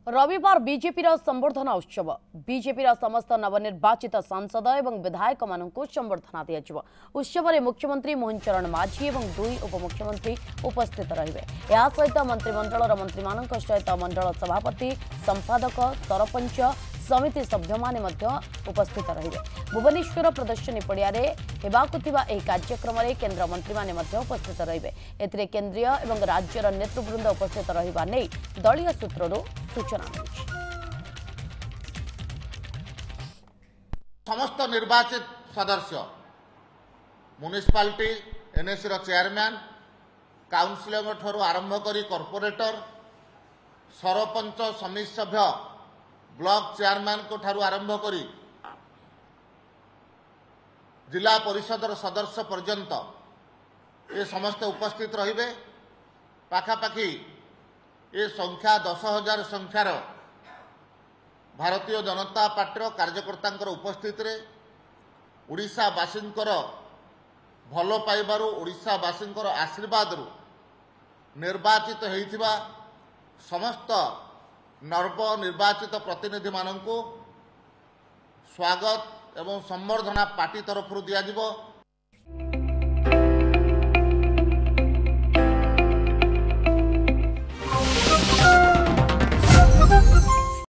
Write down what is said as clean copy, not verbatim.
रविवार बीजेपीर संबर्धना उत्सव बीजेपीर समस्त नवनिर्वाचित सांसद और विधायक मानू संबर्धना दिया। उत्सव में मुख्यमंत्री मोहन चरण माझी और 2 उपमुख्यमंत्री उपस्थित रहिबे। या सहित मंत्रिमंडल मंत्री मानक सहित मंडल सभापति संपादक सरपंच समिति सभ्य माने उपस्थित रहिबे। भुवनेश्वर प्रदर्शनी पड़िया कार्यक्रम में केन्द्र मंत्री माने उपस्थित रहिबे। एथिरे केंद्रीय एवं राज्यर नेतृवृंद उपस्थित रहिबा नै दलीय सूत्ररू सूचना मिली। समस्त निर्वाचित सदस्य म्युनिसिपालिटी एनएसी चेयरमैन काउंसिलर ठू आरंभ कर कॉर्पोरेटर सरपंच समिति सभ्य ब्लॉक चेयरमैन को ठारू आरंभ कर जिला परिषद सदस्य पर्यंत ये समस्त उपस्थित रहिबे। पाखापाखि ये संख्या 10,000 संख्यार भारतीय जनता पार्टी कार्यकर्ता उपस्थित रे ओडिशावासींकर भल पाइबारु ओडिशावासींकर आशीर्वाद निर्वाचित होइथिबा समस्त नव निर्वाचित प्रतिनिधि माननकु स्वागत एवं संबर्धना पार्टी तरफ दिया।